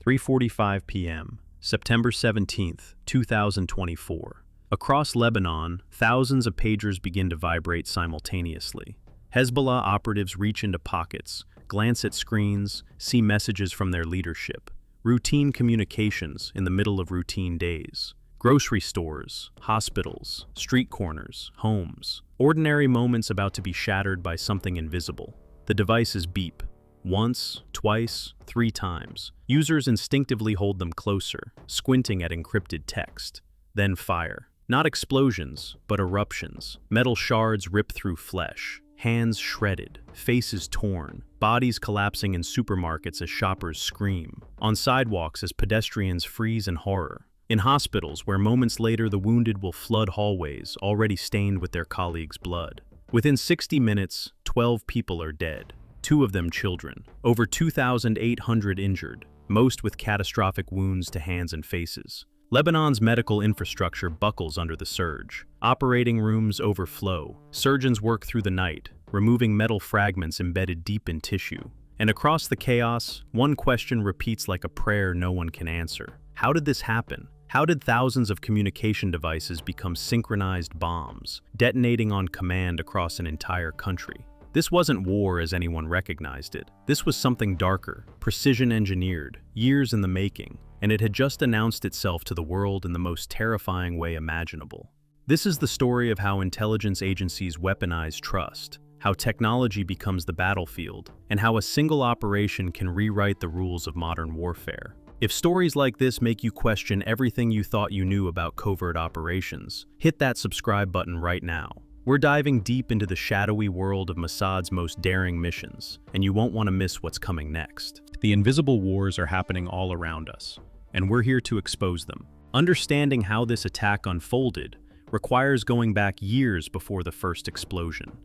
3:45 p.m., September 17, 2024. Across Lebanon, thousands of pagers begin to vibrate simultaneously. Hezbollah operatives reach into pockets, glance at screens, see messages from their leadership. Routine communications in the middle of routine days. Grocery stores, hospitals, street corners, homes. Ordinary moments about to be shattered by something invisible. The devices beep. Once, twice, 3 times. Users instinctively hold them closer, squinting at encrypted text. Then fire. Not explosions, but eruptions. Metal shards rip through flesh. Hands shredded, faces torn, bodies collapsing in supermarkets as shoppers scream. On sidewalks as pedestrians freeze in horror. In hospitals where moments later the wounded will flood hallways already stained with their colleagues' blood. Within 60 minutes, 12 people are dead. 2 of them children. Over 2,800 injured, most with catastrophic wounds to hands and faces. Lebanon's medical infrastructure buckles under the surge. Operating rooms overflow. Surgeons work through the night, removing metal fragments embedded deep in tissue. And across the chaos, one question repeats like a prayer no one can answer. How did this happen? How did thousands of communication devices become synchronized bombs, detonating on command across an entire country? This wasn't war as anyone recognized it. This was something darker, precision engineered, years in the making, and it had just announced itself to the world in the most terrifying way imaginable. This is the story of how intelligence agencies weaponize trust, how technology becomes the battlefield, and how a single operation can rewrite the rules of modern warfare. If stories like this make you question everything you thought you knew about covert operations, hit that subscribe button right now. We're diving deep into the shadowy world of Mossad's most daring missions, and you won't want to miss what's coming next. The invisible wars are happening all around us, and we're here to expose them. Understanding how this attack unfolded requires going back years before the first explosion.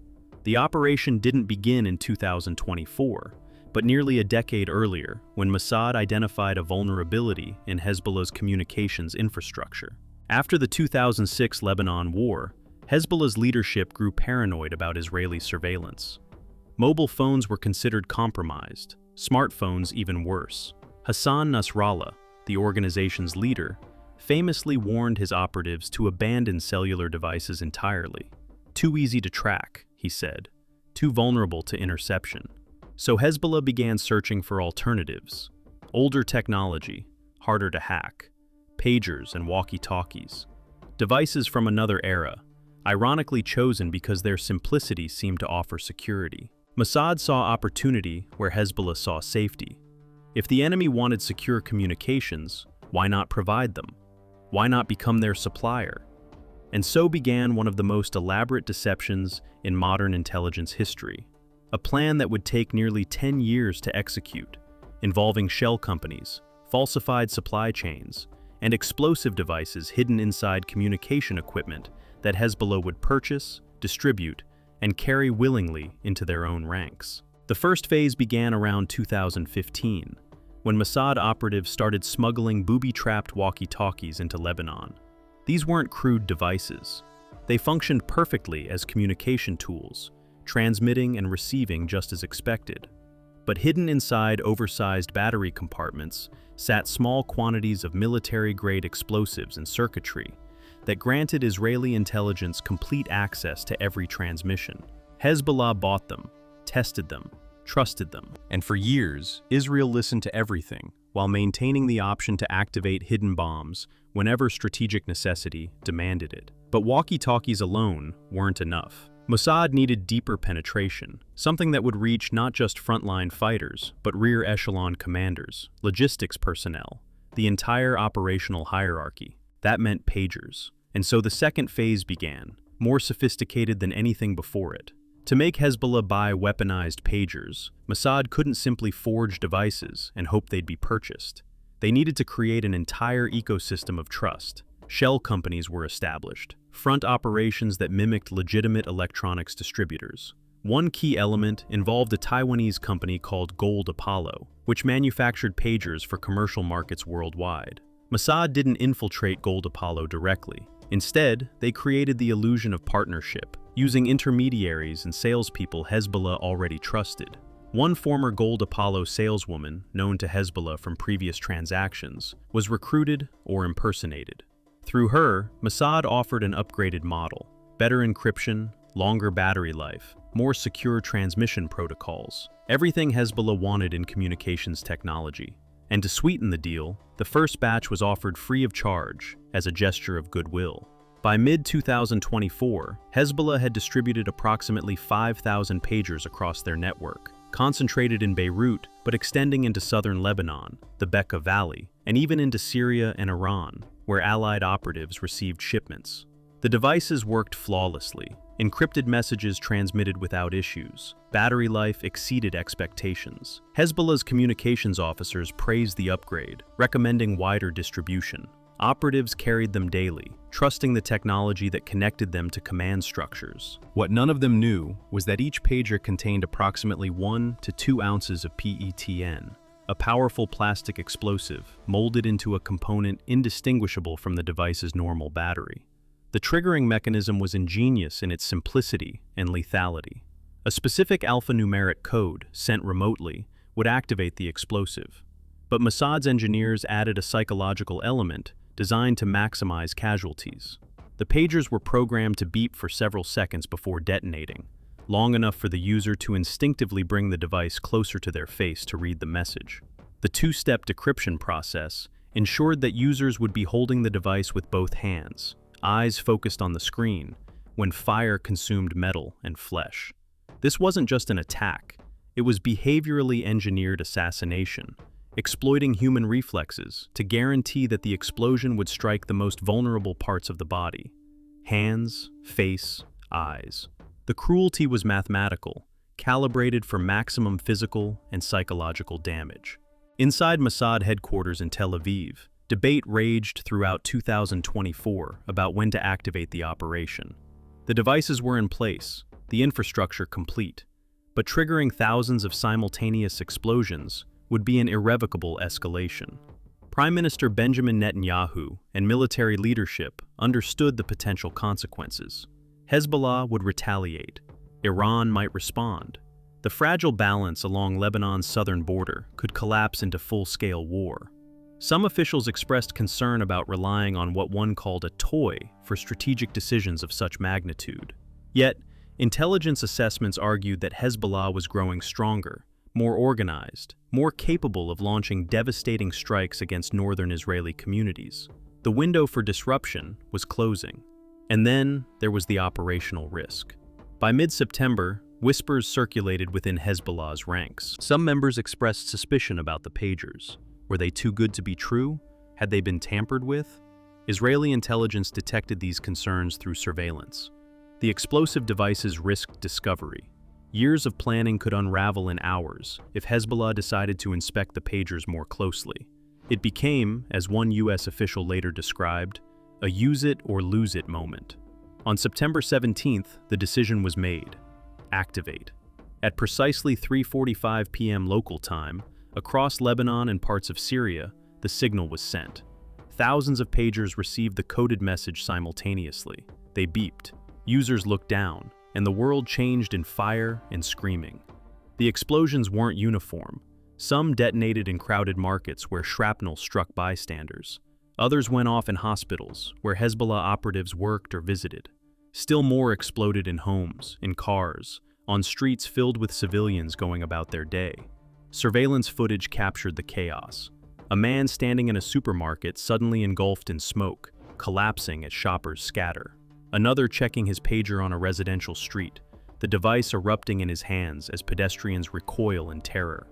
The operation didn't begin in 2024, but nearly a decade earlier, when Mossad identified a vulnerability in Hezbollah's communications infrastructure. After the 2006 Lebanon war, Hezbollah's leadership grew paranoid about Israeli surveillance. Mobile phones were considered compromised, smartphones even worse. Hassan Nasrallah, the organization's leader, famously warned his operatives to abandon cellular devices entirely. Too easy to track, he said, too vulnerable to interception. So Hezbollah began searching for alternatives. Older technology, harder to hack, pagers and walkie-talkies. Devices from another era, ironically chosen because their simplicity seemed to offer security. Mossad saw opportunity where Hezbollah saw safety. If the enemy wanted secure communications, why not provide them? Why not become their supplier? And so began one of the most elaborate deceptions in modern intelligence history. A plan that would take nearly 10 years to execute, involving shell companies, falsified supply chains, and explosive devices hidden inside communication equipment that Hezbollah would purchase, distribute, and carry willingly into their own ranks. The first phase began around 2015, when Mossad operatives started smuggling booby-trapped walkie-talkies into Lebanon. These weren't crude devices. They functioned perfectly as communication tools, transmitting and receiving just as expected. But hidden inside oversized battery compartments sat small quantities of military-grade explosives and circuitry that granted Israeli intelligence complete access to every transmission. Hezbollah bought them, tested them, trusted them, and for years, Israel listened to everything while maintaining the option to activate hidden bombs whenever strategic necessity demanded it. But walkie-talkies alone weren't enough. Mossad needed deeper penetration, something that would reach not just frontline fighters, but rear echelon commanders, logistics personnel, the entire operational hierarchy. That meant pagers. And so the second phase began, more sophisticated than anything before it. To make Hezbollah buy weaponized pagers, Mossad couldn't simply forge devices and hope they'd be purchased. They needed to create an entire ecosystem of trust. Shell companies were established, front operations that mimicked legitimate electronics distributors. One key element involved a Taiwanese company called Gold Apollo, which manufactured pagers for commercial markets worldwide. Mossad didn't infiltrate Gold Apollo directly. Instead, they created the illusion of partnership, using intermediaries and salespeople Hezbollah already trusted. One former Gold Apollo saleswoman, known to Hezbollah from previous transactions, was recruited or impersonated. Through her, Mossad offered an upgraded model: better encryption, longer battery life, more secure transmission protocols, everything Hezbollah wanted in communications technology. And to sweeten the deal, the first batch was offered free of charge as a gesture of goodwill. By mid-2024, Hezbollah had distributed approximately 5,000 pagers across their network, concentrated in Beirut but extending into southern Lebanon, the Bekaa Valley, and even into Syria and Iran, where Allied operatives received shipments. The devices worked flawlessly. Encrypted messages transmitted without issues. Battery life exceeded expectations. Hezbollah's communications officers praised the upgrade, recommending wider distribution. Operatives carried them daily, trusting the technology that connected them to command structures. What none of them knew was that each pager contained approximately 1 to 2 ounces of PETN, a powerful plastic explosive molded into a component indistinguishable from the device's normal battery. The triggering mechanism was ingenious in its simplicity and lethality. A specific alphanumeric code, sent remotely, would activate the explosive. But Mossad's engineers added a psychological element designed to maximize casualties. The pagers were programmed to beep for several seconds before detonating, long enough for the user to instinctively bring the device closer to their face to read the message. The two-step decryption process ensured that users would be holding the device with both hands, eyes focused on the screen, when fire consumed metal and flesh. This wasn't just an attack, it was behaviorally engineered assassination, exploiting human reflexes to guarantee that the explosion would strike the most vulnerable parts of the body: hands, face, eyes. The cruelty was mathematical, calibrated for maximum physical and psychological damage. Inside Mossad headquarters in Tel Aviv, debate raged throughout 2024 about when to activate the operation. The devices were in place, the infrastructure complete, but triggering thousands of simultaneous explosions would be an irrevocable escalation. Prime Minister Benjamin Netanyahu and military leadership understood the potential consequences. Hezbollah would retaliate. Iran might respond. The fragile balance along Lebanon's southern border could collapse into full-scale war. Some officials expressed concern about relying on what one called a toy for strategic decisions of such magnitude. Yet, intelligence assessments argued that Hezbollah was growing stronger, more organized, more capable of launching devastating strikes against northern Israeli communities. The window for disruption was closing. And then there was the operational risk. By mid-September, whispers circulated within Hezbollah's ranks. Some members expressed suspicion about the pagers. Were they too good to be true? Had they been tampered with? Israeli intelligence detected these concerns through surveillance. The explosive devices risked discovery. Years of planning could unravel in hours if Hezbollah decided to inspect the pagers more closely. It became, as one U.S. official later described, a use-it-or-lose-it moment. On September 17th, the decision was made: activate. At precisely 3:45 p.m. local time, across Lebanon and parts of Syria, the signal was sent. Thousands of pagers received the coded message simultaneously. They beeped. Users looked down, and the world changed in fire and screaming. The explosions weren't uniform. Some detonated in crowded markets where shrapnel struck bystanders. Others went off in hospitals where Hezbollah operatives worked or visited. Still more exploded in homes, in cars, on streets filled with civilians going about their day. Surveillance footage captured the chaos. A man standing in a supermarket suddenly engulfed in smoke, collapsing as shoppers scatter. Another checking his pager on a residential street, the device erupting in his hands as pedestrians recoil in terror.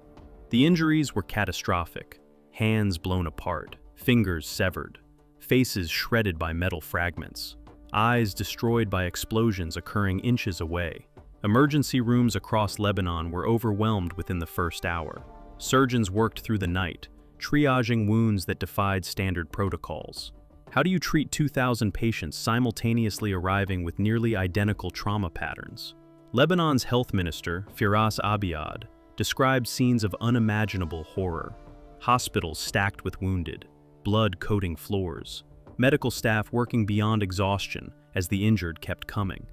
The injuries were catastrophic: hands blown apart, fingers severed, faces shredded by metal fragments, eyes destroyed by explosions occurring inches away. Emergency rooms across Lebanon were overwhelmed within the first hour. Surgeons worked through the night, triaging wounds that defied standard protocols. How do you treat 2,000 patients simultaneously arriving with nearly identical trauma patterns? Lebanon's health minister, Firas Abiad, described scenes of unimaginable horror. Hospitals stacked with wounded, blood coating floors, medical staff working beyond exhaustion as the injured kept coming.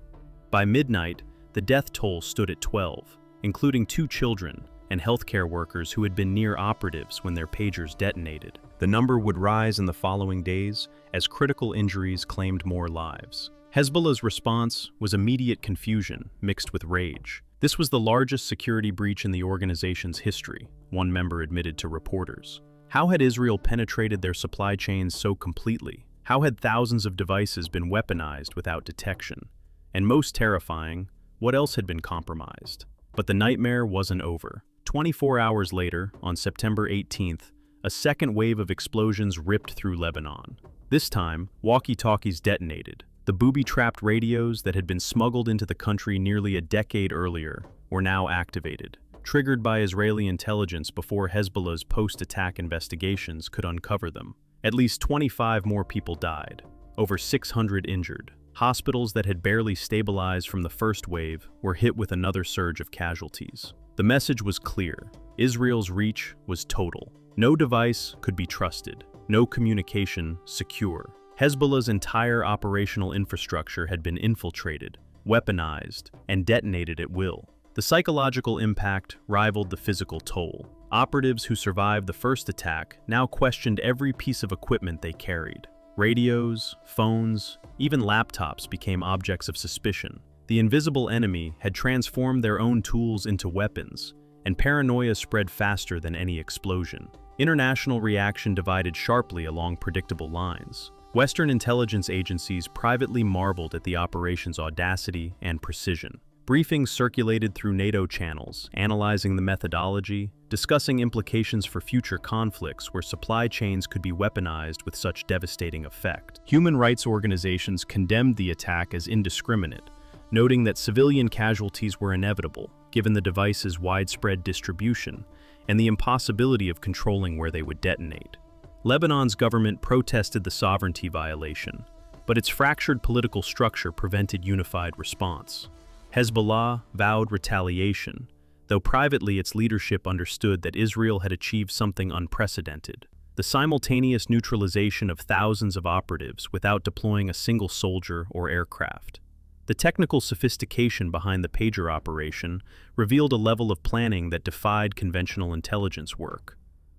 By midnight, the death toll stood at 12, including 2 children, and healthcare workers who had been near operatives when their pagers detonated. The number would rise in the following days as critical injuries claimed more lives. Hezbollah's response was immediate confusion mixed with rage. This was the largest security breach in the organization's history, one member admitted to reporters. How had Israel penetrated their supply chains so completely? How had thousands of devices been weaponized without detection? And most terrifying, what else had been compromised? But the nightmare wasn't over. 24 hours later, on September 18th, a second wave of explosions ripped through Lebanon. This time, walkie-talkies detonated. The booby-trapped radios that had been smuggled into the country nearly a decade earlier were now activated, triggered by Israeli intelligence before Hezbollah's post-attack investigations could uncover them. At least 25 more people died, over 600 injured. Hospitals that had barely stabilized from the first wave were hit with another surge of casualties. The message was clear. Israel's reach was total. No device could be trusted, no communication secure. Hezbollah's entire operational infrastructure had been infiltrated, weaponized, and detonated at will. The psychological impact rivaled the physical toll. Operatives who survived the first attack now questioned every piece of equipment they carried. Radios, phones, even laptops became objects of suspicion. The invisible enemy had transformed their own tools into weapons, and paranoia spread faster than any explosion. International reaction divided sharply along predictable lines. Western intelligence agencies privately marveled at the operation's audacity and precision. Briefings circulated through NATO channels, analyzing the methodology, discussing implications for future conflicts where supply chains could be weaponized with such devastating effect. Human rights organizations condemned the attack as indiscriminate, noting that civilian casualties were inevitable, given the device's widespread distribution and the impossibility of controlling where they would detonate. Lebanon's government protested the sovereignty violation, but its fractured political structure prevented unified response. Hezbollah vowed retaliation, though privately its leadership understood that Israel had achieved something unprecedented: the simultaneous neutralization of thousands of operatives without deploying a single soldier or aircraft. The technical sophistication behind the pager operation revealed a level of planning that defied conventional intelligence work.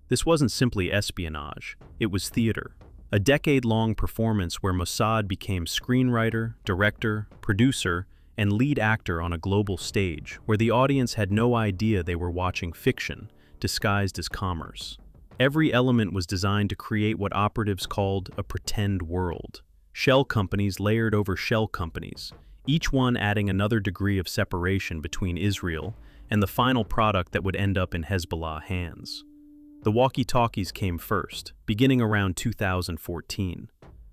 This wasn't simply espionage, it was theater. A decade-long performance where Mossad became screenwriter, director, producer, and lead actor on a global stage where the audience had no idea they were watching fiction, disguised as commerce. Every element was designed to create what operatives called a pretend world. Shell companies layered over shell companies, each one adding another degree of separation between Israel and the final product that would end up in Hezbollah hands. The walkie-talkies came first, beginning around 2014.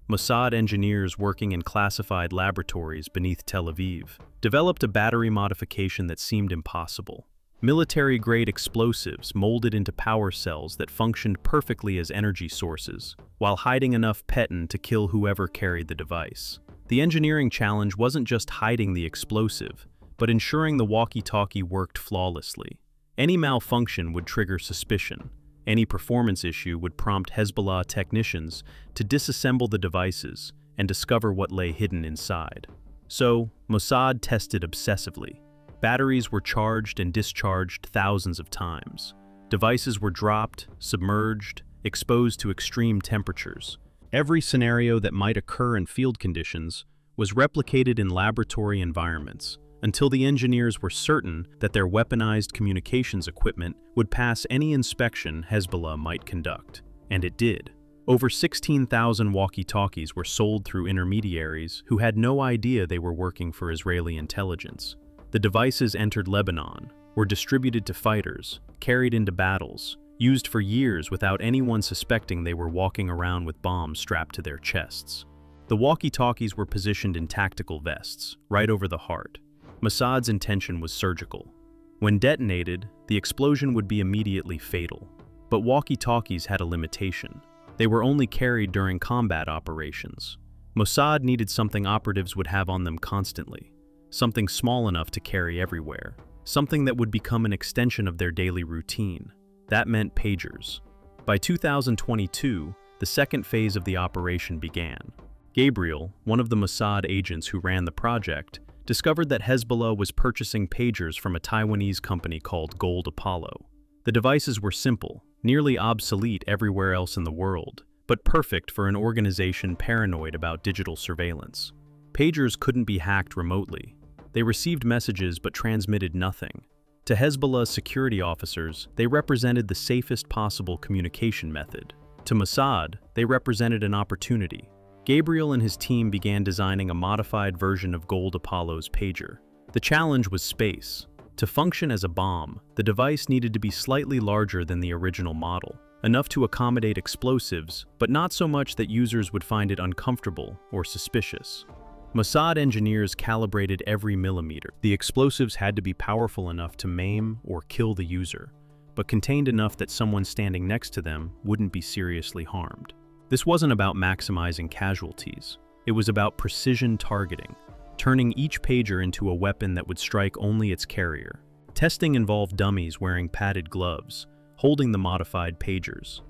Mossad engineers working in classified laboratories beneath Tel Aviv developed a battery modification that seemed impossible. Military-grade explosives molded into power cells that functioned perfectly as energy sources, while hiding enough PETN to kill whoever carried the device. The engineering challenge wasn't just hiding the explosive, but ensuring the walkie-talkie worked flawlessly. Any malfunction would trigger suspicion. Any performance issue would prompt Hezbollah technicians to disassemble the devices and discover what lay hidden inside. So, Mossad tested obsessively. Batteries were charged and discharged thousands of times. Devices were dropped, submerged, exposed to extreme temperatures. Every scenario that might occur in field conditions was replicated in laboratory environments, until the engineers were certain that their weaponized communications equipment would pass any inspection Hezbollah might conduct. And it did. Over 16,000 walkie-talkies were sold through intermediaries who had no idea they were working for Israeli intelligence. The devices entered Lebanon, were distributed to fighters, carried into battles, used for years without anyone suspecting they were walking around with bombs strapped to their chests. The walkie-talkies were positioned in tactical vests, right over the heart. Mossad's intention was surgical. When detonated, the explosion would be immediately fatal. But walkie-talkies had a limitation. They were only carried during combat operations. Mossad needed something operatives would have on them constantly, something small enough to carry everywhere, something that would become an extension of their daily routine. That meant pagers. By 2022, the second phase of the operation began. Gabriel, one of the Mossad agents who ran the project, discovered that Hezbollah was purchasing pagers from a Taiwanese company called Gold Apollo. The devices were simple, nearly obsolete everywhere else in the world, but perfect for an organization paranoid about digital surveillance. Pagers couldn't be hacked remotely. They received messages but transmitted nothing. To Hezbollah's security officers, they represented the safest possible communication method. To Mossad, they represented an opportunity. Gabriel and his team began designing a modified version of Gold Apollo's pager. The challenge was space. To function as a bomb, the device needed to be slightly larger than the original model, enough to accommodate explosives, but not so much that users would find it uncomfortable or suspicious. Mossad engineers calibrated every millimeter. The explosives had to be powerful enough to maim or kill the user, but contained enough that someone standing next to them wouldn't be seriously harmed. This wasn't about maximizing casualties. It was about precision targeting, turning each pager into a weapon that would strike only its carrier. Testing involved dummies wearing padded gloves, holding the modified pagers.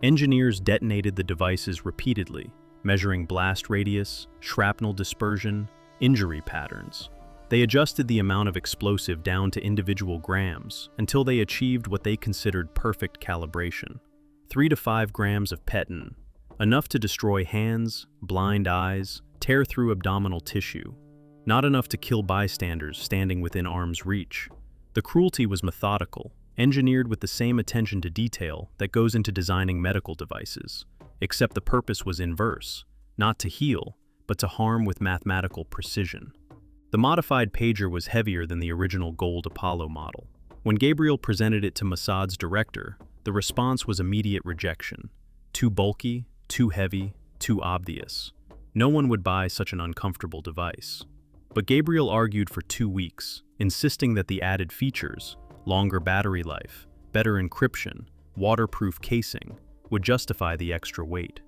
Engineers detonated the devices repeatedly, measuring blast radius, shrapnel dispersion, injury patterns. They adjusted the amount of explosive down to individual grams until they achieved what they considered perfect calibration. 3 to 5 grams of PETN, enough to destroy hands, blind eyes, tear through abdominal tissue. Not enough to kill bystanders standing within arm's reach. The cruelty was methodical, engineered with the same attention to detail that goes into designing medical devices, except the purpose was inverse, not to heal, but to harm with mathematical precision. The modified pager was heavier than the original Gold Apollo model. When Gabriel presented it to Mossad's director, the response was immediate rejection. Too bulky, too heavy, too obvious. No one would buy such an uncomfortable device. But Gabriel argued for 2 weeks, insisting that the added features, longer battery life, better encryption, waterproof casing, would justify the extra weight.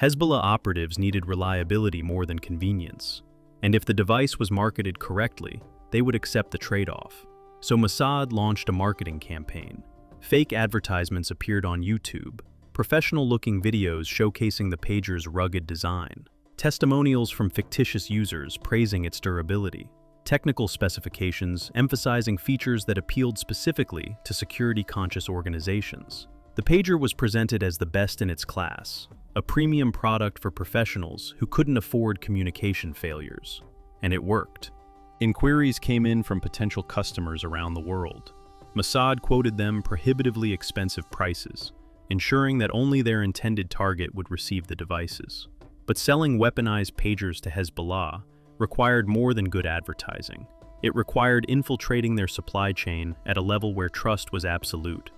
Hezbollah operatives needed reliability more than convenience, and if the device was marketed correctly, they would accept the trade-off. So Mossad launched a marketing campaign. Fake advertisements appeared on YouTube, professional-looking videos showcasing the pager's rugged design, testimonials from fictitious users praising its durability, technical specifications emphasizing features that appealed specifically to security-conscious organizations. The pager was presented as the best in its class, a premium product for professionals who couldn't afford communication failures. And it worked. Inquiries came in from potential customers around the world. Mossad quoted them prohibitively expensive prices, ensuring that only their intended target would receive the devices. But selling weaponized pagers to Hezbollah required more than good advertising. It required infiltrating their supply chain at a level where trust was absolute.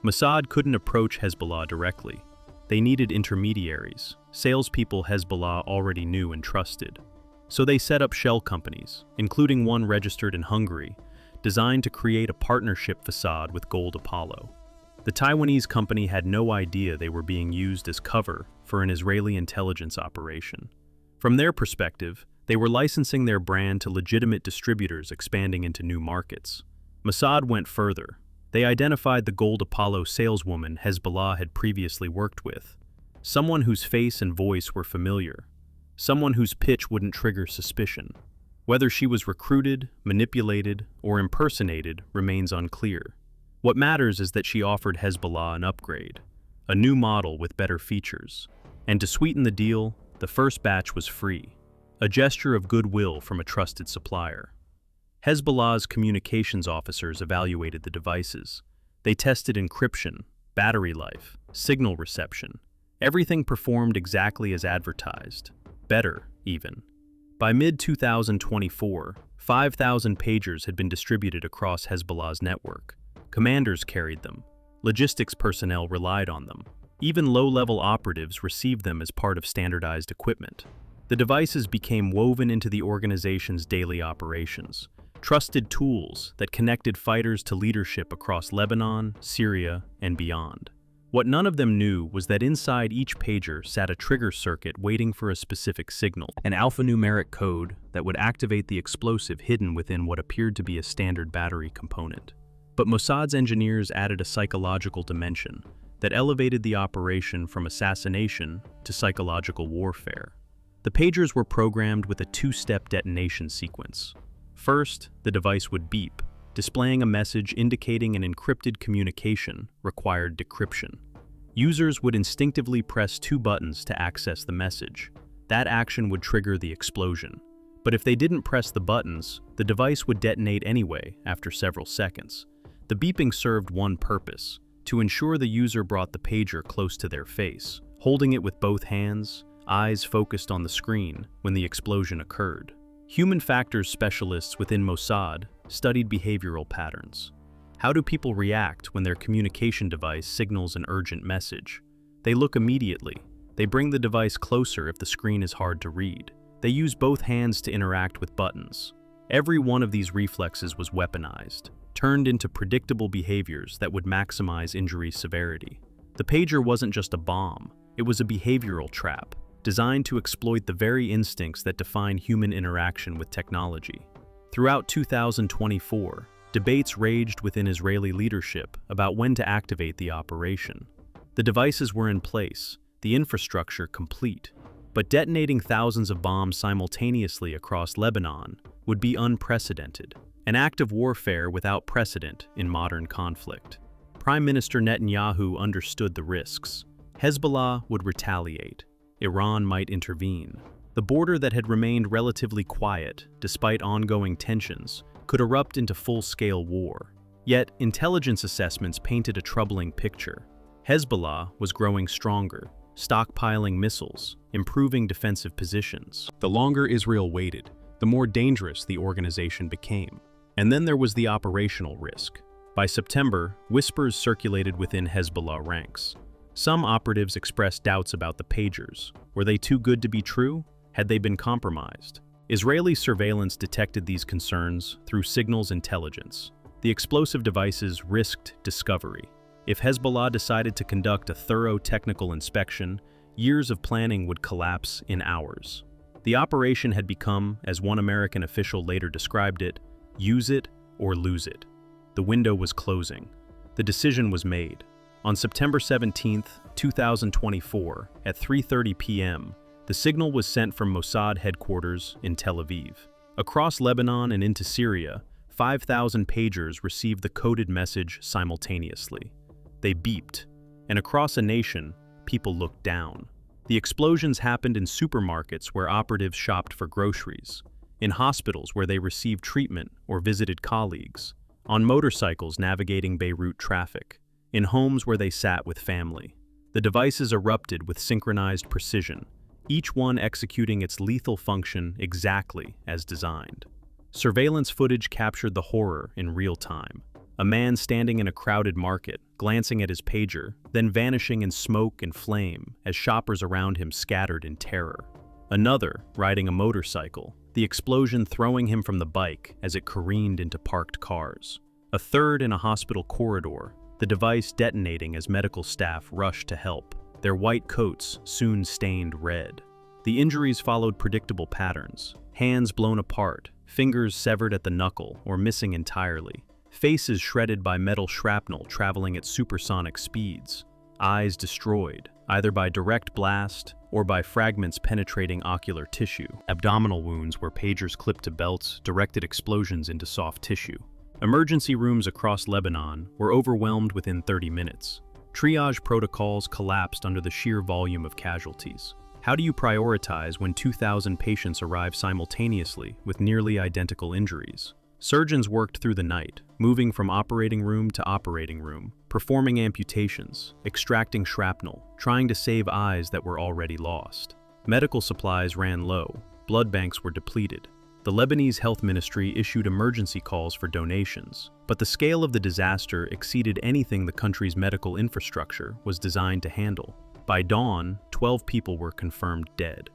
Mossad couldn't approach Hezbollah directly. They needed intermediaries, salespeople Hezbollah already knew and trusted. So they set up shell companies, including one registered in Hungary, designed to create a partnership facade with Gold Apollo. The Taiwanese company had no idea they were being used as cover for an Israeli intelligence operation. From their perspective, they were licensing their brand to legitimate distributors expanding into new markets. Mossad went further. They identified the Gold Apollo saleswoman Hezbollah had previously worked with, someone whose face and voice were familiar, someone whose pitch wouldn't trigger suspicion. Whether she was recruited, manipulated, or impersonated remains unclear. What matters is that she offered Hezbollah an upgrade, a new model with better features. And to sweeten the deal, the first batch was free, a gesture of goodwill from a trusted supplier. Hezbollah's communications officers evaluated the devices. They tested encryption, battery life, signal reception. Everything performed exactly as advertised, better even. By mid-2024, 5,000 pagers had been distributed across Hezbollah's network. Commanders carried them. Logistics personnel relied on them. Even low-level operatives received them as part of standardized equipment. The devices became woven into the organization's daily operations, trusted tools that connected fighters to leadership across Lebanon, Syria, and beyond. What none of them knew was that inside each pager sat a trigger circuit waiting for a specific signal, an alphanumeric code that would activate the explosive hidden within what appeared to be a standard battery component. But Mossad's engineers added a psychological dimension that elevated the operation from assassination to psychological warfare. The pagers were programmed with a 2-step detonation sequence. First, the device would beep, displaying a message indicating an encrypted communication required decryption. Users would instinctively press two buttons to access the message. That action would trigger the explosion. But if they didn't press the buttons, the device would detonate anyway after several seconds. The beeping served one purpose: to ensure the user brought the pager close to their face, holding it with both hands, eyes focused on the screen when the explosion occurred. Human factors specialists within Mossad studied behavioral patterns. How do people react when their communication device signals an urgent message? They look immediately. They bring the device closer if the screen is hard to read. They use both hands to interact with buttons. Every one of these reflexes was weaponized, turned into predictable behaviors that would maximize injury severity. The pager wasn't just a bomb, it was a behavioral trap, designed to exploit the very instincts that define human interaction with technology. Throughout 2024, debates raged within Israeli leadership about when to activate the operation. The devices were in place, the infrastructure complete, but detonating thousands of bombs simultaneously across Lebanon would be unprecedented, an act of warfare without precedent in modern conflict. Prime Minister Netanyahu understood the risks. Hezbollah would retaliate. Iran might intervene. The border that had remained relatively quiet, despite ongoing tensions, could erupt into full-scale war. Yet, intelligence assessments painted a troubling picture. Hezbollah was growing stronger, stockpiling missiles, improving defensive positions. The longer Israel waited, the more dangerous the organization became. And then there was the operational risk. By September, whispers circulated within Hezbollah ranks. Some operatives expressed doubts about the pagers. Were they too good to be true? Had they been compromised? Israeli surveillance detected these concerns through signals intelligence. The explosive devices risked discovery. If Hezbollah decided to conduct a thorough technical inspection, years of planning would collapse in hours. The operation had become, as one American official later described it, use it or lose it. The window was closing. The decision was made. On September 17, 2024, at 3:30 p.m., the signal was sent from Mossad headquarters in Tel Aviv. Across Lebanon and into Syria, 5,000 pagers received the coded message simultaneously. They beeped, and across a nation, people looked down. The explosions happened in supermarkets where operatives shopped for groceries, in hospitals where they received treatment or visited colleagues, on motorcycles navigating Beirut traffic, in homes where they sat with family. The devices erupted with synchronized precision, each one executing its lethal function exactly as designed. Surveillance footage captured the horror in real time. A man standing in a crowded market, glancing at his pager, then vanishing in smoke and flame as shoppers around him scattered in terror. Another riding a motorcycle, the explosion throwing him from the bike as it careened into parked cars. A third in a hospital corridor, the device detonating as medical staff rushed to help, their white coats soon stained red. The injuries followed predictable patterns: hands blown apart, fingers severed at the knuckle or missing entirely, faces shredded by metal shrapnel traveling at supersonic speeds, eyes destroyed, either by direct blast or by fragments penetrating ocular tissue, abdominal wounds where pagers clipped to belts directed explosions into soft tissue. Emergency rooms across Lebanon were overwhelmed within 30 minutes. Triage protocols collapsed under the sheer volume of casualties. How do you prioritize when 2,000 patients arrive simultaneously with nearly identical injuries? Surgeons worked through the night, moving from operating room to operating room, performing amputations, extracting shrapnel, trying to save eyes that were already lost. Medical supplies ran low, blood banks were depleted. The Lebanese health ministry issued emergency calls for donations, but the scale of the disaster exceeded anything the country's medical infrastructure was designed to handle. By dawn, 12 people were confirmed dead.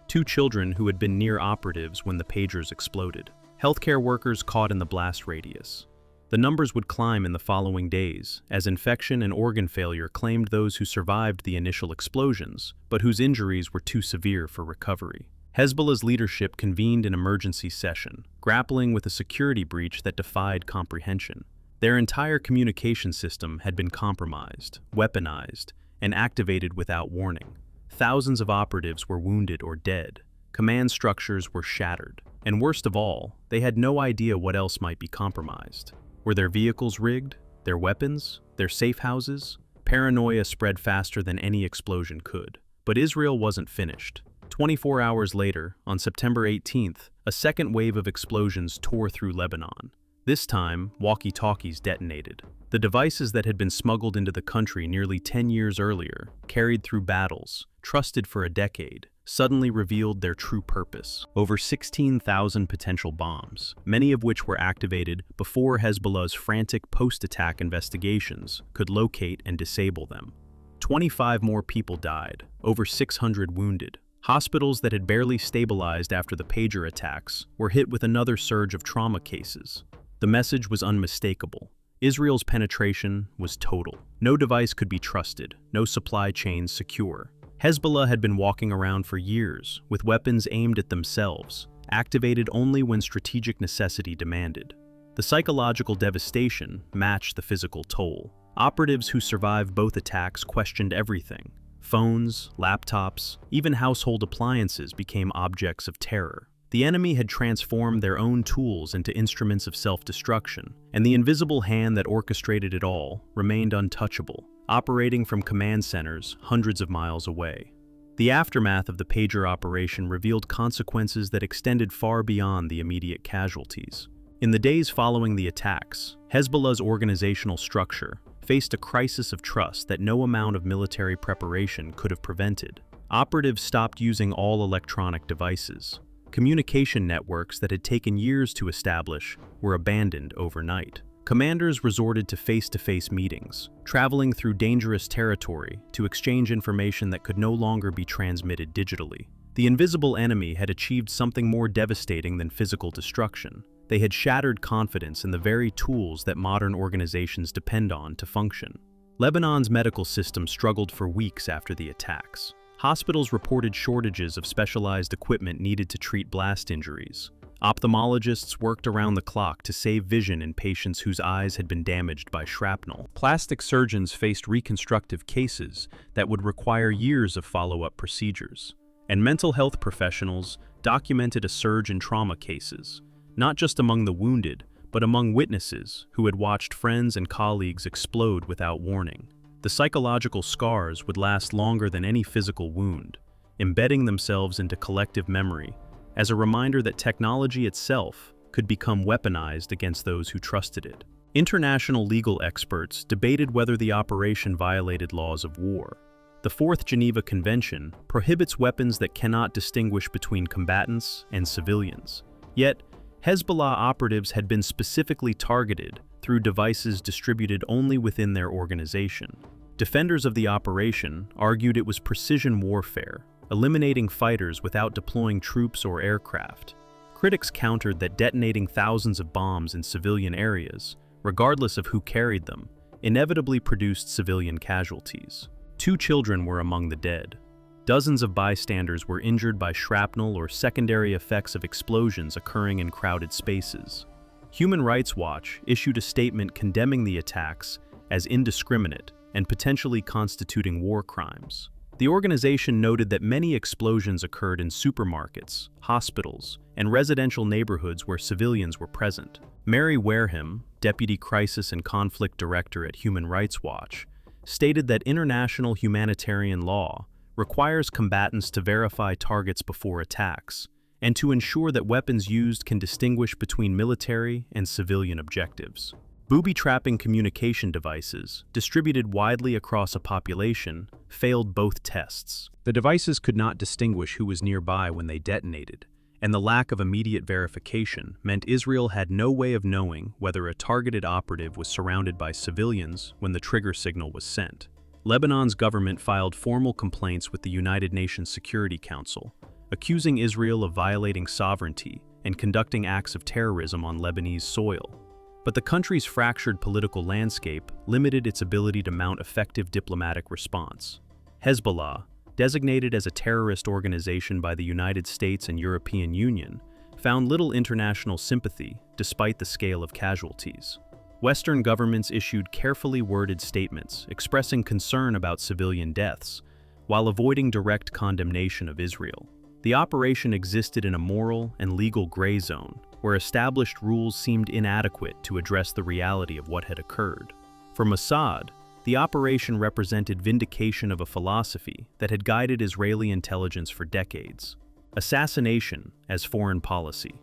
2 children who had been near operatives when the pagers exploded. Healthcare workers caught in the blast radius. The numbers would climb in the following days, as infection and organ failure claimed those who survived the initial explosions, but whose injuries were too severe for recovery. Hezbollah's leadership convened an emergency session, grappling with a security breach that defied comprehension. Their entire communication system had been compromised, weaponized, and activated without warning. Thousands of operatives were wounded or dead. Command structures were shattered. And worst of all, they had no idea what else might be compromised. Were their vehicles rigged? Their weapons? Their safe houses? Paranoia spread faster than any explosion could. But Israel wasn't finished. 24 hours later, on September 18th, a second wave of explosions tore through Lebanon. This time, walkie-talkies detonated. The devices that had been smuggled into the country nearly 10 years earlier, carried through battles, trusted for a decade, suddenly revealed their true purpose. Over 16,000 potential bombs, many of which were activated before Hezbollah's frantic post-attack investigations could locate and disable them. 25 more people died, over 600 wounded. Hospitals that had barely stabilized after the pager attacks were hit with another surge of trauma cases. The message was unmistakable. Israel's penetration was total. No device could be trusted, no supply chains secure. Hezbollah had been walking around for years, with weapons aimed at themselves, activated only when strategic necessity demanded. The psychological devastation matched the physical toll. Operatives who survived both attacks questioned everything. Phones, laptops, even household appliances became objects of terror. The enemy had transformed their own tools into instruments of self-destruction, and the invisible hand that orchestrated it all remained untouchable, operating from command centers hundreds of miles away. The aftermath of the pager operation revealed consequences that extended far beyond the immediate casualties. In the days following the attacks, Hezbollah's organizational structure faced a crisis of trust that no amount of military preparation could have prevented. Operatives stopped using all electronic devices. Communication networks that had taken years to establish were abandoned overnight. Commanders resorted to face-to-face meetings, traveling through dangerous territory to exchange information that could no longer be transmitted digitally. The invisible enemy had achieved something more devastating than physical destruction. They had shattered confidence in the very tools that modern organizations depend on to function. Lebanon's medical system struggled for weeks after the attacks. Hospitals reported shortages of specialized equipment needed to treat blast injuries. Ophthalmologists worked around the clock to save vision in patients whose eyes had been damaged by shrapnel. Plastic surgeons faced reconstructive cases that would require years of follow-up procedures. And mental health professionals documented a surge in trauma cases, not just among the wounded, but among witnesses who had watched friends and colleagues explode without warning. The psychological scars would last longer than any physical wound, embedding themselves into collective memory as a reminder that technology itself could become weaponized against those who trusted it. International legal experts debated whether the operation violated laws of war. The Fourth Geneva Convention prohibits weapons that cannot distinguish between combatants and civilians. Yet, Hezbollah operatives had been specifically targeted through devices distributed only within their organization. Defenders of the operation argued it was precision warfare, eliminating fighters without deploying troops or aircraft. Critics countered that detonating thousands of bombs in civilian areas, regardless of who carried them, inevitably produced civilian casualties. 2 children were among the dead. Dozens of bystanders were injured by shrapnel or secondary effects of explosions occurring in crowded spaces. Human Rights Watch issued a statement condemning the attacks as indiscriminate and potentially constituting war crimes. The organization noted that many explosions occurred in supermarkets, hospitals, and residential neighborhoods where civilians were present. Mary Wareham, Deputy Crisis and Conflict Director at Human Rights Watch, stated that international humanitarian law requires combatants to verify targets before attacks, and to ensure that weapons used can distinguish between military and civilian objectives. Booby-trapping communication devices, distributed widely across a population, failed both tests. The devices could not distinguish who was nearby when they detonated, and the lack of immediate verification meant Israel had no way of knowing whether a targeted operative was surrounded by civilians when the trigger signal was sent. Lebanon's government filed formal complaints with the United Nations Security Council, accusing Israel of violating sovereignty and conducting acts of terrorism on Lebanese soil. But the country's fractured political landscape limited its ability to mount effective diplomatic response. Hezbollah, designated as a terrorist organization by the United States and European Union, found little international sympathy despite the scale of casualties. Western governments issued carefully worded statements expressing concern about civilian deaths, while avoiding direct condemnation of Israel. The operation existed in a moral and legal gray zone, where established rules seemed inadequate to address the reality of what had occurred. For Mossad, the operation represented vindication of a philosophy that had guided Israeli intelligence for decades: assassination as foreign policy,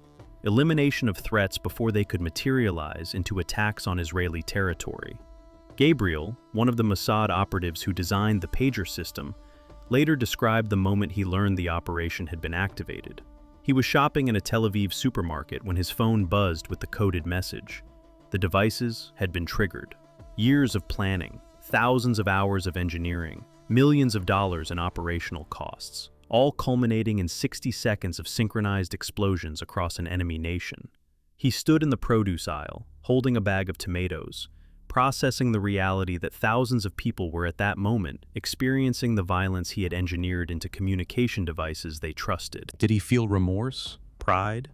elimination of threats before they could materialize into attacks on Israeli territory. Gabriel, one of the Mossad operatives who designed the pager system, later described the moment he learned the operation had been activated. He was shopping in a Tel Aviv supermarket when his phone buzzed with the coded message. The devices had been triggered. Years of planning, thousands of hours of engineering, millions of dollars in operational costs, all culminating in 60 seconds of synchronized explosions across an enemy nation. He stood in the produce aisle, holding a bag of tomatoes, processing the reality that thousands of people were at that moment experiencing the violence he had engineered into communication devices they trusted. Did he feel remorse? Pride?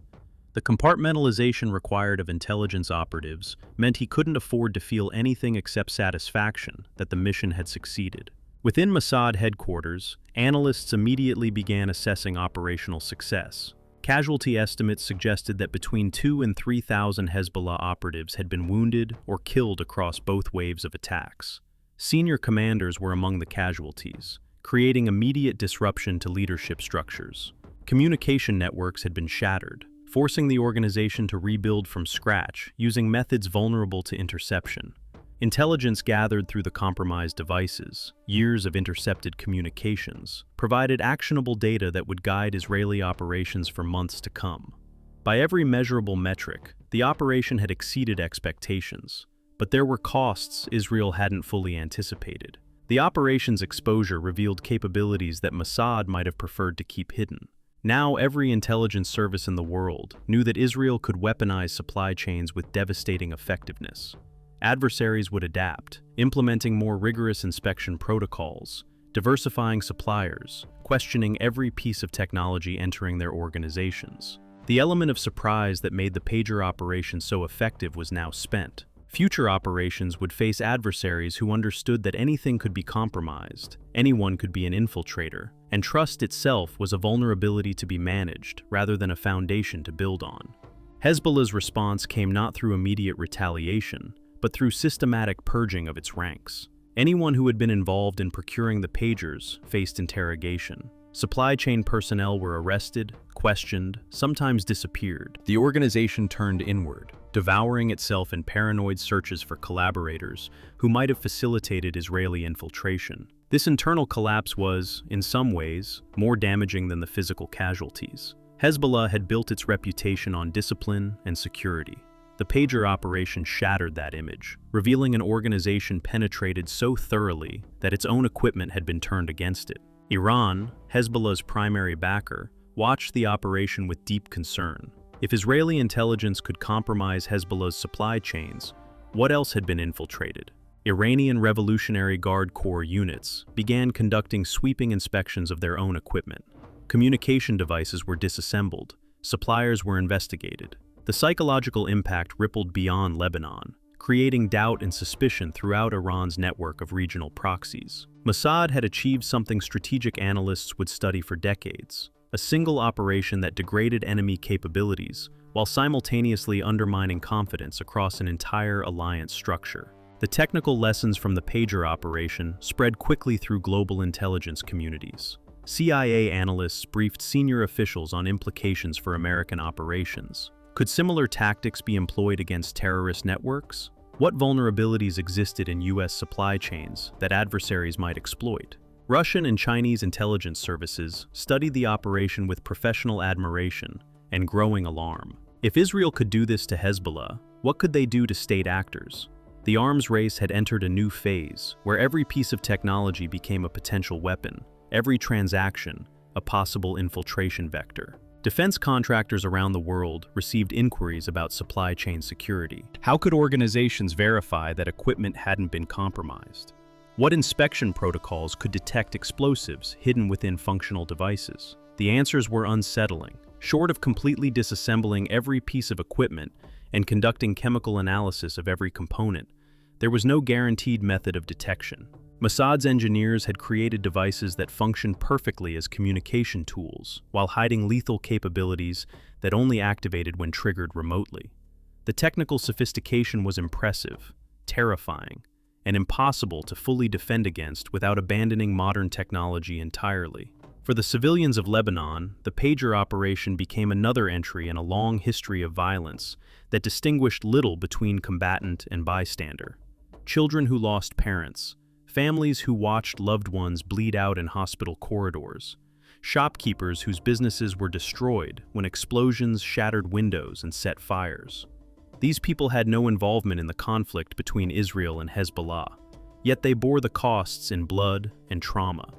The compartmentalization required of intelligence operatives meant he couldn't afford to feel anything except satisfaction that the mission had succeeded. Within Mossad headquarters, analysts immediately began assessing operational success. Casualty estimates suggested that between 2,000 and 3,000 Hezbollah operatives had been wounded or killed across both waves of attacks. Senior commanders were among the casualties, creating immediate disruption to leadership structures. Communication networks had been shattered, forcing the organization to rebuild from scratch using methods vulnerable to interception. Intelligence gathered through the compromised devices, years of intercepted communications, provided actionable data that would guide Israeli operations for months to come. By every measurable metric, the operation had exceeded expectations, but there were costs Israel hadn't fully anticipated. The operation's exposure revealed capabilities that Mossad might have preferred to keep hidden. Now every intelligence service in the world knew that Israel could weaponize supply chains with devastating effectiveness. Adversaries would adapt, implementing more rigorous inspection protocols, diversifying suppliers, questioning every piece of technology entering their organizations. The element of surprise that made the pager operation so effective was now spent. Future operations would face adversaries who understood that anything could be compromised, anyone could be an infiltrator, and trust itself was a vulnerability to be managed rather than a foundation to build on. Hezbollah's response came not through immediate retaliation, but through systematic purging of its ranks. Anyone who had been involved in procuring the pagers faced interrogation. Supply chain personnel were arrested, questioned, sometimes disappeared. The organization turned inward, devouring itself in paranoid searches for collaborators who might have facilitated Israeli infiltration. This internal collapse was, in some ways, more damaging than the physical casualties. Hezbollah had built its reputation on discipline and security. The pager operation shattered that image, revealing an organization penetrated so thoroughly that its own equipment had been turned against it. Iran, Hezbollah's primary backer, watched the operation with deep concern. If Israeli intelligence could compromise Hezbollah's supply chains, what else had been infiltrated? Iranian Revolutionary Guard Corps units began conducting sweeping inspections of their own equipment. Communication devices were disassembled, suppliers were investigated. The psychological impact rippled beyond Lebanon, creating doubt and suspicion throughout Iran's network of regional proxies. Mossad had achieved something strategic analysts would study for decades: a single operation that degraded enemy capabilities while simultaneously undermining confidence across an entire alliance structure. The technical lessons from the pager operation spread quickly through global intelligence communities. CIA analysts briefed senior officials on implications for American operations. Could similar tactics be employed against terrorist networks? What vulnerabilities existed in U.S. supply chains that adversaries might exploit? Russian and Chinese intelligence services studied the operation with professional admiration and growing alarm. If Israel could do this to Hezbollah, what could they do to state actors? The arms race had entered a new phase, where every piece of technology became a potential weapon, every transaction a possible infiltration vector. Defense contractors around the world received inquiries about supply chain security. How could organizations verify that equipment hadn't been compromised? What inspection protocols could detect explosives hidden within functional devices? The answers were unsettling. Short of completely disassembling every piece of equipment and conducting chemical analysis of every component, there was no guaranteed method of detection. Mossad's engineers had created devices that functioned perfectly as communication tools, while hiding lethal capabilities that only activated when triggered remotely. The technical sophistication was impressive, terrifying, and impossible to fully defend against without abandoning modern technology entirely. For the civilians of Lebanon, the pager operation became another entry in a long history of violence that distinguished little between combatant and bystander. Children who lost parents, families who watched loved ones bleed out in hospital corridors, shopkeepers whose businesses were destroyed when explosions shattered windows and set fires. These people had no involvement in the conflict between Israel and Hezbollah, yet they bore the costs in blood and trauma.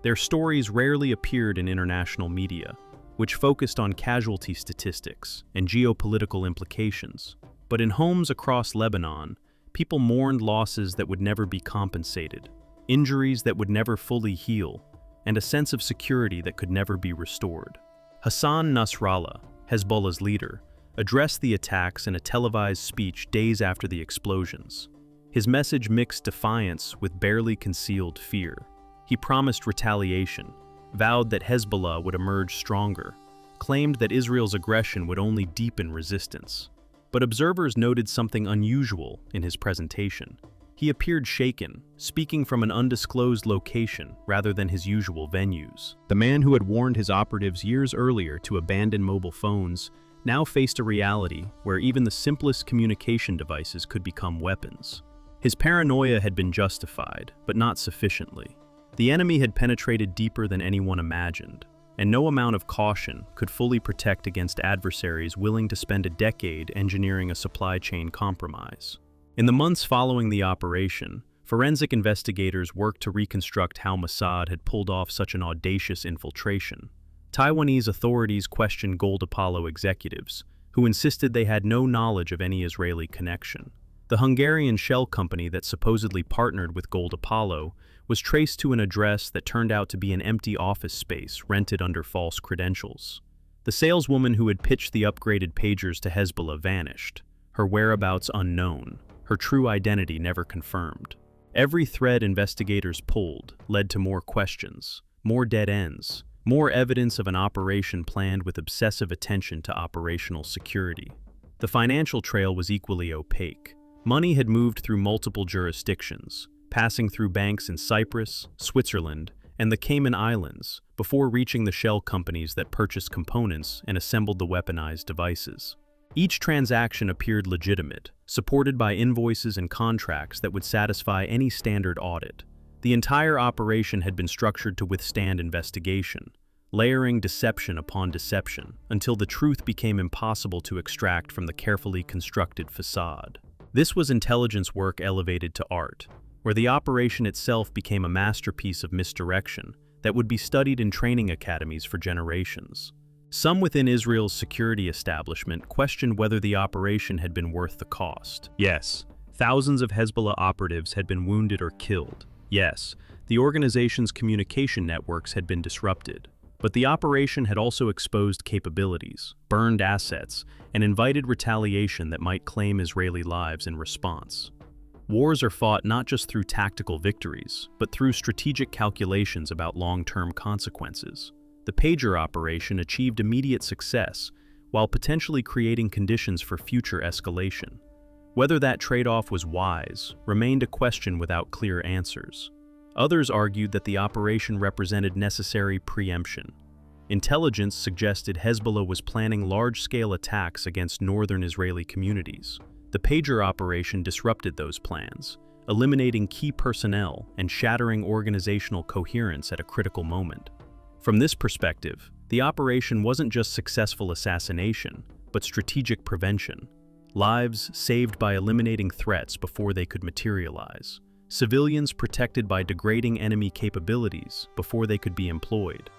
Their stories rarely appeared in international media, which focused on casualty statistics and geopolitical implications. But in homes across Lebanon, people mourned losses that would never be compensated, injuries that would never fully heal, and a sense of security that could never be restored. Hassan Nasrallah, Hezbollah's leader, addressed the attacks in a televised speech days after the explosions. His message mixed defiance with barely concealed fear. He promised retaliation, vowed that Hezbollah would emerge stronger, claimed that Israel's aggression would only deepen resistance. But observers noted something unusual in his presentation. He appeared shaken, speaking from an undisclosed location rather than his usual venues. The man who had warned his operatives years earlier to abandon mobile phones now faced a reality where even the simplest communication devices could become weapons. His paranoia had been justified, but not sufficiently. The enemy had penetrated deeper than anyone imagined, and no amount of caution could fully protect against adversaries willing to spend a decade engineering a supply chain compromise. In the months following the operation, forensic investigators worked to reconstruct how Mossad had pulled off such an audacious infiltration. Taiwanese authorities questioned Gold Apollo executives, who insisted they had no knowledge of any Israeli connection. The Hungarian shell company that supposedly partnered with Gold Apollo was traced to an address that turned out to be an empty office space rented under false credentials. The saleswoman who had pitched the upgraded pagers to Hezbollah vanished, her whereabouts unknown, her true identity never confirmed. Every thread investigators pulled led to more questions, more dead ends, more evidence of an operation planned with obsessive attention to operational security. The financial trail was equally opaque. Money had moved through multiple jurisdictions, passing through banks in Cyprus, Switzerland, and the Cayman Islands before reaching the shell companies that purchased components and assembled the weaponized devices. Each transaction appeared legitimate, supported by invoices and contracts that would satisfy any standard audit. The entire operation had been structured to withstand investigation, layering deception upon deception until the truth became impossible to extract from the carefully constructed facade. This was intelligence work elevated to art, where the operation itself became a masterpiece of misdirection that would be studied in training academies for generations. Some within Israel's security establishment questioned whether the operation had been worth the cost. Yes, thousands of Hezbollah operatives had been wounded or killed. Yes, the organization's communication networks had been disrupted. But the operation had also exposed capabilities, burned assets, and invited retaliation that might claim Israeli lives in response. Wars are fought not just through tactical victories, but through strategic calculations about long-term consequences. The pager operation achieved immediate success, while potentially creating conditions for future escalation. Whether that trade-off was wise remained a question without clear answers. Others argued that the operation represented necessary preemption. Intelligence suggested Hezbollah was planning large-scale attacks against northern Israeli communities. The pager operation disrupted those plans, eliminating key personnel and shattering organizational coherence at a critical moment. From this perspective, the operation wasn't just successful assassination, but strategic prevention. Lives saved by eliminating threats before they could materialize. Civilians protected by degrading enemy capabilities before they could be employed.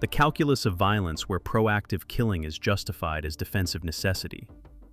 The calculus of violence where proactive killing is justified as defensive necessity.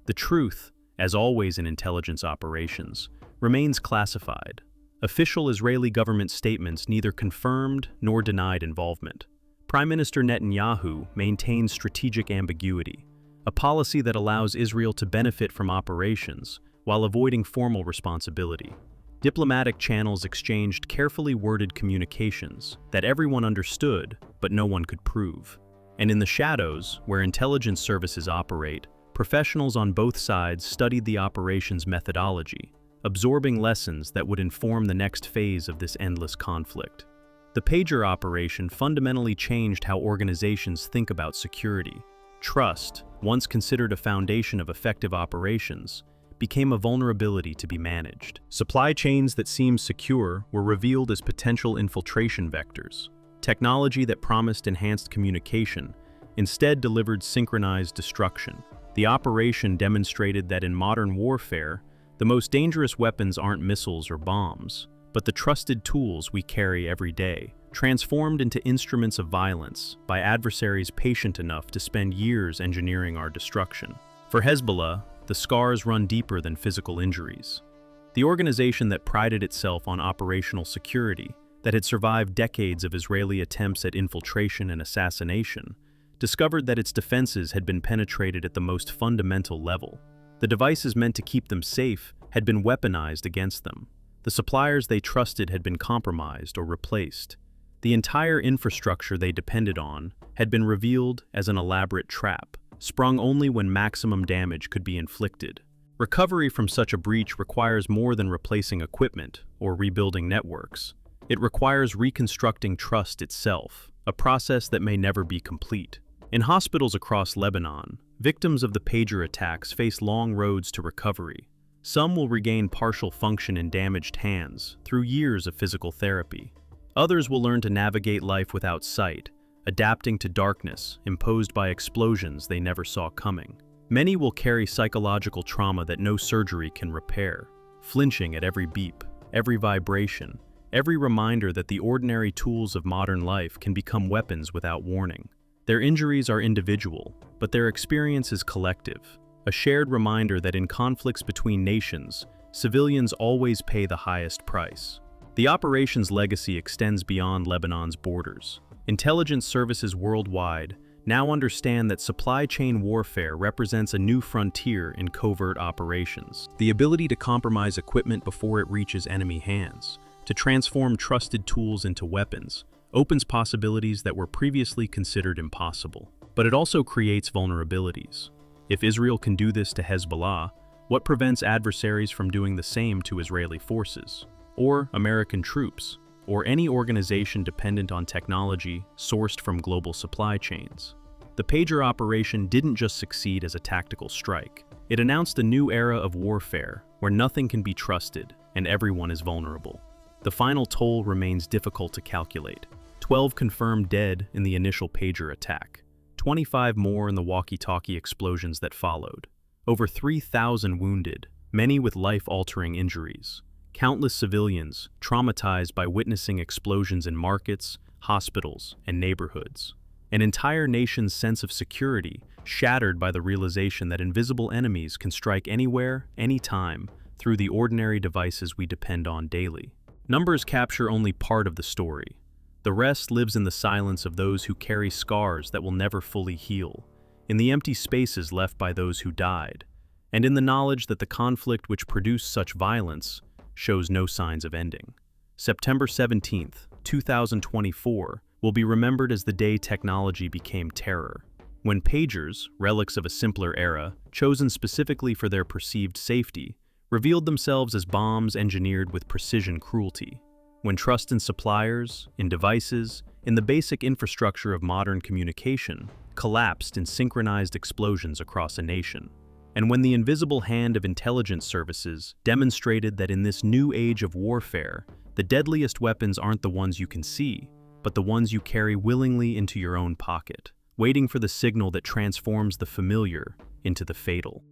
The truth, as always in intelligence operations, remains classified. Official Israeli government statements neither confirmed nor denied involvement. Prime Minister Netanyahu maintains strategic ambiguity, a policy that allows Israel to benefit from operations while avoiding formal responsibility. Diplomatic channels exchanged carefully worded communications that everyone understood, but no one could prove. And in the shadows, where intelligence services operate, professionals on both sides studied the operation's methodology, absorbing lessons that would inform the next phase of this endless conflict. The pager operation fundamentally changed how organizations think about security. Trust, once considered a foundation of effective operations, became a vulnerability to be managed. Supply chains that seemed secure were revealed as potential infiltration vectors. Technology that promised enhanced communication instead delivered synchronized destruction. The operation demonstrated that in modern warfare, the most dangerous weapons aren't missiles or bombs, but the trusted tools we carry every day, transformed into instruments of violence by adversaries patient enough to spend years engineering our destruction. For Hezbollah, the scars run deeper than physical injuries. The organization that prided itself on operational security, that had survived decades of Israeli attempts at infiltration and assassination, discovered that its defenses had been penetrated at the most fundamental level. The devices meant to keep them safe had been weaponized against them. The suppliers they trusted had been compromised or replaced. The entire infrastructure they depended on had been revealed as an elaborate trap, sprung only when maximum damage could be inflicted. Recovery from such a breach requires more than replacing equipment or rebuilding networks. It requires reconstructing trust itself, a process that may never be complete. In hospitals across Lebanon, victims of the pager attacks face long roads to recovery. Some will regain partial function in damaged hands through years of physical therapy. Others will learn to navigate life without sight, adapting to darkness imposed by explosions they never saw coming. Many will carry psychological trauma that no surgery can repair, flinching at every beep, every vibration, every reminder that the ordinary tools of modern life can become weapons without warning. Their injuries are individual, but their experience is collective, a shared reminder that in conflicts between nations, civilians always pay the highest price. The operation's legacy extends beyond Lebanon's borders. Intelligence services worldwide now understand that supply chain warfare represents a new frontier in covert operations. The ability to compromise equipment before it reaches enemy hands, to transform trusted tools into weapons, opens possibilities that were previously considered impossible. But it also creates vulnerabilities. If Israel can do this to Hezbollah, what prevents adversaries from doing the same to Israeli forces, or American troops, or any organization dependent on technology sourced from global supply chains? The pager operation didn't just succeed as a tactical strike. It announced a new era of warfare where nothing can be trusted and everyone is vulnerable. The final toll remains difficult to calculate. 12 confirmed dead in the initial pager attack, 25 more in the walkie-talkie explosions that followed, over 3,000 wounded, many with life-altering injuries, countless civilians traumatized by witnessing explosions in markets, hospitals, and neighborhoods, an entire nation's sense of security shattered by the realization that invisible enemies can strike anywhere, anytime, through the ordinary devices we depend on daily. Numbers capture only part of the story. The rest lives in the silence of those who carry scars that will never fully heal, in the empty spaces left by those who died, and in the knowledge that the conflict which produced such violence shows no signs of ending. September 17, 2024, will be remembered as the day technology became terror, when pagers, relics of a simpler era, chosen specifically for their perceived safety, revealed themselves as bombs engineered with precision cruelty. When trust in suppliers, in devices, in the basic infrastructure of modern communication collapsed in synchronized explosions across a nation. And when the invisible hand of intelligence services demonstrated that in this new age of warfare, the deadliest weapons aren't the ones you can see, but the ones you carry willingly into your own pocket, waiting for the signal that transforms the familiar into the fatal.